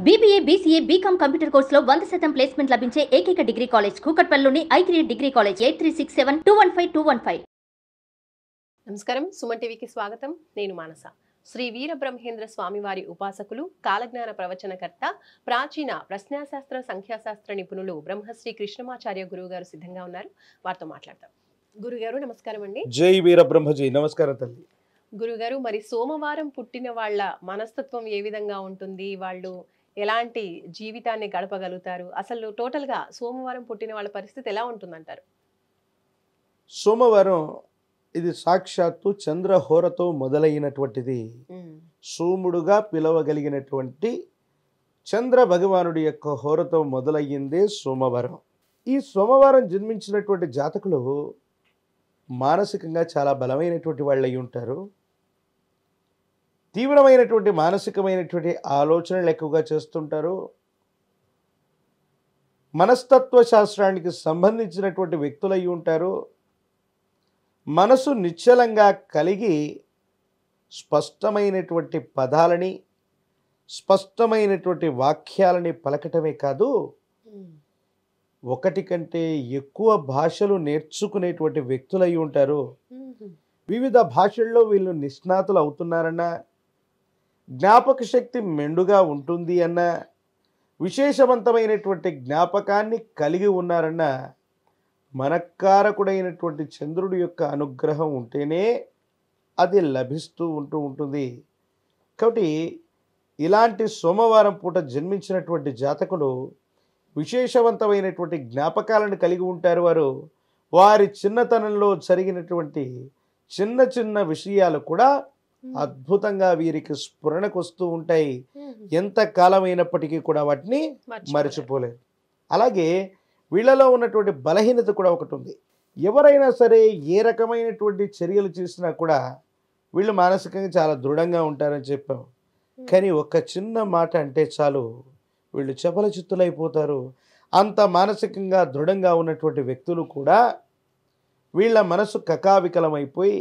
BBA, BCA, BCom computer కోర్సులో 100% placement లభించే ఏకైక డిగ్రీ కాలేజ్ కూకట్పల్లిలోని I3 డిగ్రీ కాలేజ్ 8367215215. నమస్కారం, సుమన్ టీవీకి స్వాగతం. నేను మానస. శ్రీ వీరబ్రహ్మేంద్ర స్వామివారి ఉపాసకులు, కాలజ్ఞాన ప్రవచనకర్త, ప్రాచీన ప్రశ్నాశాస్త్ర సంఖ్యాశాస్త్ర నిపుణులు బ్రహ్మశ్రీ కృష్ణమాచార్య గురువు గారు సిద్ధంగా ఉన్నారు. వారితో మాట్లాడతాం. గురుగారు నమస్కారం అండి. జై వీరబ్రహ్మజీ. నమస్కారం తల్లి. గురుగారు, మరి సోమవారం పుట్టిన వాళ్ళ మనస్తత్వం ఏ విధంగా ఉంటుంది? వాళ్ళు ఎలాంటి జీవితాన్ని గడపగలుగుతారు? అసలు టోటల్ గా సోమవారం పుట్టిన వాళ్ళ పరిస్థితి ఎలా ఉంటుందంటారు? సోమవారం ఇది సాక్షాత్తు చంద్రహోరతో మొదలైనటువంటిది. సోముడుగా పిలవగలిగినటువంటి చంద్ర భగవానుడి యొక్క హోరతో మొదలయ్యిందే సోమవారం. ఈ సోమవారం జన్మించినటువంటి జాతకులు మానసికంగా చాలా బలమైనటువంటి వాళ్ళు అయి ఉంటారు. తీవ్రమైనటువంటి మానసికమైనటువంటి ఆలోచనలు ఎక్కువగా చేస్తుంటారు. మనస్తత్వ శాస్త్రానికి సంబంధించినటువంటి వ్యక్తులు అయి ఉంటారు. మనసు నిశ్చలంగా కలిగి స్పష్టమైనటువంటి పదాలని, స్పష్టమైనటువంటి వాక్యాలని పలకటమే కాదు, ఒకటి కంటే ఎక్కువ భాషలు నేర్చుకునేటువంటి వ్యక్తులు అయి ఉంటారు. వివిధ భాషల్లో వీళ్ళు నిష్ణాతులు అవుతున్నారన్నా, జ్ఞాపక శక్తి మెండుగా ఉంటుంది అన్న, విశేషవంతమైనటువంటి జ్ఞాపకాన్ని కలిగి ఉన్నారన్న, మనకారకుడైనటువంటి చంద్రుడి యొక్క అనుగ్రహం ఉంటేనే అది లభిస్తూ ఉంటుంది. కాబట్టి ఇలాంటి సోమవారం పూట జన్మించినటువంటి జాతకులు విశేషవంతమైనటువంటి జ్ఞాపకాలను కలిగి ఉంటారు. వారి చిన్నతనంలో జరిగినటువంటి చిన్న చిన్న విషయాలు కూడా అద్భుతంగా వీరికి స్ఫురణకు వస్తూ ఉంటాయి. ఎంత కాలమైనప్పటికీ కూడా వాటిని మర్చిపోలేరు. అలాగే వీళ్ళలో ఉన్నటువంటి బలహీనత కూడా ఒకటి ఉంది. ఎవరైనా సరే ఏ రకమైనటువంటి చర్యలు చేసినా కూడా వీళ్ళు మానసికంగా చాలా దృఢంగా ఉంటారని చెప్పాం. కానీ ఒక చిన్న మాట అంటే చాలు వీళ్ళు చపల చిత్తులైపోతారు. అంత మానసికంగా దృఢంగా ఉన్నటువంటి వ్యక్తులు కూడా వీళ్ళ మనసు కకావికలమైపోయి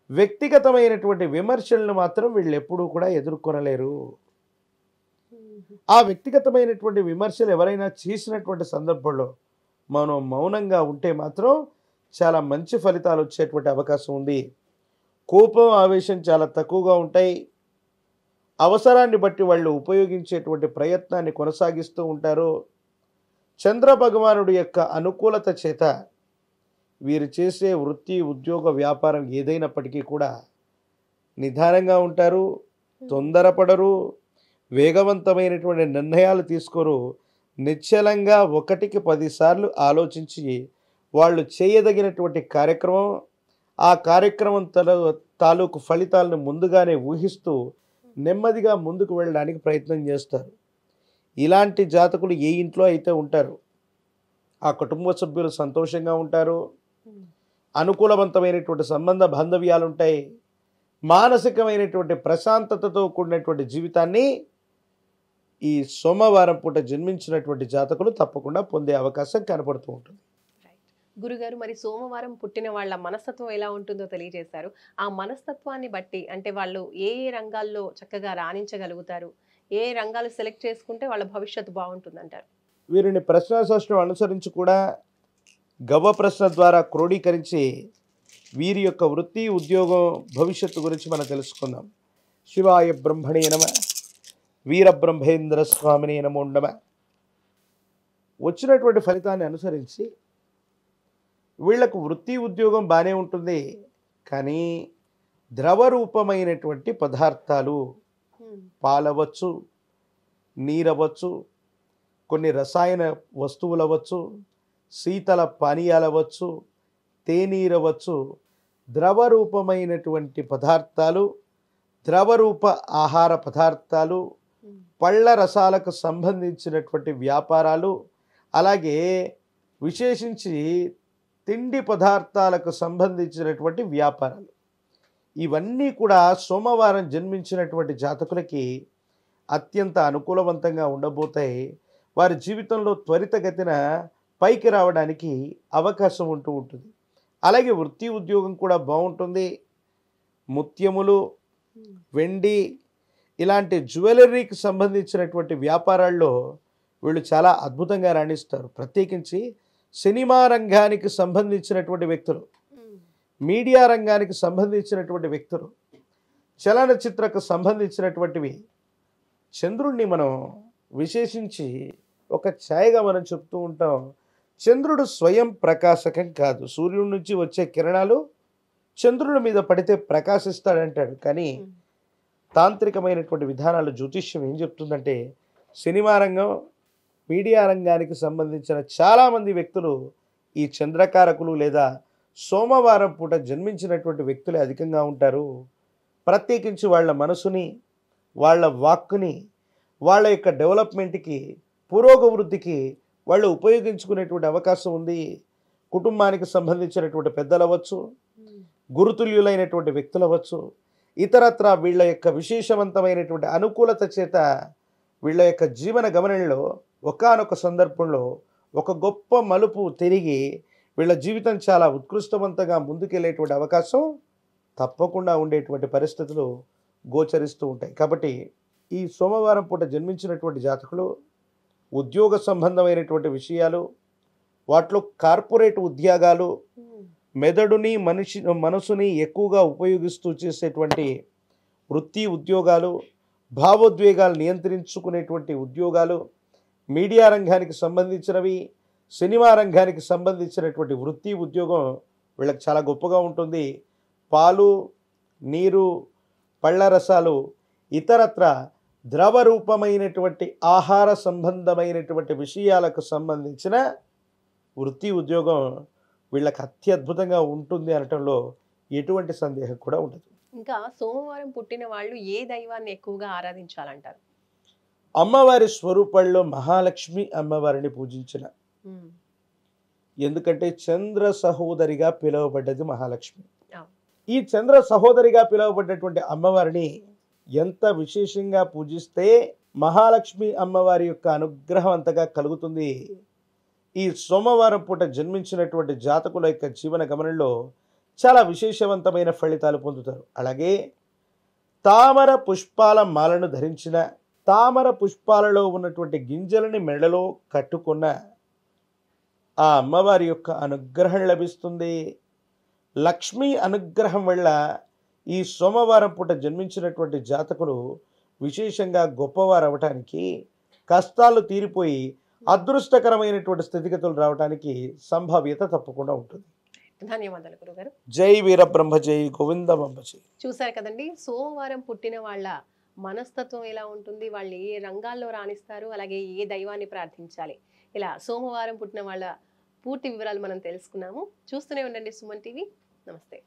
వ్యక్తిగతమైనటువంటి విమర్శలను మాత్రం వీళ్ళు ఎప్పుడూ కూడా ఎదుర్కొనలేరు. ఆ వ్యక్తిగతమైనటువంటి విమర్శలు ఎవరైనా చేసినటువంటి సందర్భంలో మనం మౌనంగా ఉంటే మాత్రం చాలా మంచి ఫలితాలు వచ్చేటువంటి అవకాశం ఉంది. కోపం, ఆవేశం చాలా తక్కువగా ఉంటాయి. అవసరాన్ని బట్టి వాళ్ళు ఉపయోగించేటువంటి ప్రయత్నాన్ని కొనసాగిస్తూ ఉంటారు. చంద్ర భగవానుడి యొక్క అనుకూలత చేత వీరు చేసే వృత్తి, ఉద్యోగ, వ్యాపారం ఏదైనప్పటికీ కూడా నిదానంగా ఉంటారు, తొందరపడరు, వేగవంతమైనటువంటి నిర్ణయాలు తీసుకోరు. నిశ్చలంగా 1కి 10 సార్లు ఆలోచించి వాళ్ళు చేయదగినటువంటి కార్యక్రమం, ఆ కార్యక్రమం తాలూకు ఫలితాలను ముందుగానే ఊహిస్తూ నెమ్మదిగా ముందుకు వెళ్ళడానికి ప్రయత్నం చేస్తారు. ఇలాంటి జాతకులు ఏ ఇంట్లో అయితే ఉంటారు, ఆ కుటుంబ సభ్యులు సంతోషంగా ఉంటారు. అనుకూలవంతమైనటువంటి సంబంధ బాంధవ్యాలు ఉంటాయి. మానసికమైనటువంటి ప్రశాంతతతో కూడినటువంటి జీవితాన్ని ఈ సోమవారం పూట జన్మించినటువంటి జాతకులు తప్పకుండా పొందే అవకాశం కనపడుతూ ఉంటుంది. గురుగారు, మరి సోమవారం పుట్టిన వాళ్ళ మనస్తత్వం ఎలా ఉంటుందో తెలియజేశారు. ఆ మనస్తత్వాన్ని బట్టి అంటే వాళ్ళు ఏ రంగాల్లో చక్కగా రాణించగలుగుతారు, ఏ రంగాలు సెలెక్ట్ చేసుకుంటే వాళ్ళ భవిష్యత్తు బాగుంటుందంటారు? వీరిని ప్రశ్నాశాస్త్రం అనుసరించి కూడా గవ్వ ప్రశ్న ద్వారా క్రోడీకరించి వీరి యొక్క వృత్తి, ఉద్యోగం, భవిష్యత్తు గురించి మనం తెలుసుకుందాం. శివాయ బ్రహ్మణే నమ, వీరబ్రహ్మేంద్ర స్వామినే నమో నమ. వచ్చినటువంటి ఫలితాన్ని అనుసరించి వీళ్లకు వృత్తి, ఉద్యోగం బాగానే ఉంటుంది. కానీ ద్రవరూపమైనటువంటి పదార్థాలు, పాలవచ్చు, నీరవచ్చు, కొన్ని రసాయన వస్తువులవచ్చు, శీతల పానీయాలవచ్చు, తేనీరవచ్చు, ద్రవరూపమైనటువంటి పదార్థాలు, ద్రవరూప ఆహార పదార్థాలు, పళ్ళ రసాలకు సంబంధించినటువంటి వ్యాపారాలు, అలాగే విశేషించి తిండి పదార్థాలకు సంబంధించినటువంటి వ్యాపారాలు, ఇవన్నీ కూడా సోమవారం జన్మించినటువంటి జాతకులకి అత్యంత అనుకూలవంతంగా ఉండబోతాయి. వారి జీవితంలో త్వరితగతిన పైకి రావడానికి అవకాశం ఉంటుంది. అలాగే వృత్తి, ఉద్యోగం కూడా బాగుంటుంది. ముత్యములు, వెండి, ఇలాంటి జ్యువెలరీకి సంబంధించినటువంటి వ్యాపారాల్లో వీళ్ళు చాలా అద్భుతంగా రాణిస్తారు. ప్రత్యేకించి సినిమా రంగానికి సంబంధించినటువంటి వ్యక్తులు, మీడియా రంగానికి సంబంధించినటువంటి వ్యక్తులు, చలనచిత్రకు సంబంధించినటువంటివి, చంద్రుణ్ణి మనం విశేషించి ఒక ఛాయగా మనం చెప్తూ ఉంటాం. చంద్రుడు స్వయం ప్రకాశకం కాదు, సూర్యుడి నుంచి వచ్చే కిరణాలు చంద్రుడి మీద పడితే ప్రకాశిస్తాడంటాడు. కానీ తాంత్రికమైనటువంటి విధానాలు, జ్యోతిష్యం ఏం చెప్తుందంటే సినిమా రంగం, మీడియా రంగానికి సంబంధించిన చాలామంది వ్యక్తులు ఈ చంద్రకారకులు లేదా సోమవారం పూట జన్మించినటువంటి వ్యక్తులే అధికంగా ఉంటారు. ప్రత్యేకించి వాళ్ళ మనసుని, వాళ్ళ వాక్కుని, వాళ్ళ యొక్క డెవలప్మెంట్కి, పురోగవృద్ధికి వాళ్ళు ఉపయోగించుకునేటువంటి అవకాశం ఉంది. కుటుంబానికి సంబంధించినటువంటి పెద్దలు అవ్వచ్చు, గురుతుల్యులైనటువంటి వ్యక్తులు అవ్వచ్చు, ఇతరత్ర వీళ్ళ యొక్క విశేషవంతమైనటువంటి అనుకూలత చేత వీళ్ళ యొక్క జీవన గమనంలో ఒకానొక సందర్భంలో ఒక గొప్ప మలుపు తిరిగి వీళ్ళ జీవితం చాలా ఉత్కృష్టవంతంగా ముందుకెళ్ళేటువంటి అవకాశం తప్పకుండా ఉండేటువంటి పరిస్థితులు గోచరిస్తూ ఉంటాయి. కాబట్టి ఈ సోమవారం పూట జన్మించినటువంటి జాతకులు ఉద్యోగ సంబంధమైనటువంటి విషయాలు, వాటిలో కార్పొరేట్ ఉద్యోగాలు, మెదడుని మనసుని ఎక్కువగా ఉపయోగిస్తూ చేసేటువంటి వృత్తి ఉద్యోగాలు, భావోద్వేగాలు నియంత్రించుకునేటువంటి ఉద్యోగాలు, మీడియా రంగానికి సంబంధించినవి, సినిమా రంగానికి సంబంధించినటువంటి వృత్తి ఉద్యోగం వీళ్ళకి చాలా గొప్పగా ఉంటుంది. పాలు, నీరు, పళ్ళ రసాలు, ఇతరత్ర ద్రవ రూపమైనటువంటి ఆహార సంబంధమైనటువంటి విషయాలకు సంబంధించిన వృత్తి ఉద్యోగం వీళ్ళకి అత్యద్భుతంగా ఉంటుంది అనటంలో ఎటువంటి సందేహం కూడా ఉండదు. ఇంకా సోమవారం పుట్టిన వాళ్ళు ఏ దైవాన్ని ఎక్కువగా ఆరాధించాలంటారు? అమ్మవారి స్వరూపాల్లో మహాలక్ష్మి అమ్మవారిని పూజించిన, ఎందుకంటే చంద్ర సహోదరిగా పిలువబడ్డది మహాలక్ష్మి. ఈ చంద్ర సహోదరిగా పిలువబడ్డటువంటి అమ్మవారిని ఎంత విశేషంగా పూజిస్తే మహాలక్ష్మి అమ్మవారి యొక్క అనుగ్రహం అంతగా కలుగుతుంది. ఈ సోమవారం పూట జన్మించినటువంటి జాతకుల యొక్క జీవన గమనంలో చాలా విశేషవంతమైన ఫలితాలు పొందుతారు. అలాగే తామర పుష్పాల మాలను ధరించిన, తామర పుష్పాలలో ఉన్నటువంటి గింజలని మెడలో కట్టుకున్న ఆ అమ్మవారి యొక్క అనుగ్రహం లభిస్తుంది. లక్ష్మీ అనుగ్రహం వల్ల ఈ సోమవారం పూట జన్మించినటువంటి జాతకులు విశేషంగా గొప్పవారు అవటానికి, కష్టాలు తీరిపోయి అదృష్టకరమైనటువంటి స్థితిగతులు రావడానికి సంభావ్యత తప్పకుండా ఉంటుంది. ధన్యవాదాలు గురుగారు. జై వీరబ్రహ్మ, జై గోవిందమ్మ. చూసారు కదండి, సోమవారం పుట్టిన వాళ్ళ మనస్తత్వం ఎలా ఉంటుంది, వాళ్ళు ఏ రంగాల్లో రాణిస్తారు, అలాగే ఏ దైవాన్ని ప్రార్థించాలి, ఇలా సోమవారం పుట్టిన వాళ్ళ పూర్తి వివరాలు మనం తెలుసుకున్నాము. చూస్తూనే ఉండండి సుమన్ టీవీ. నమస్తే.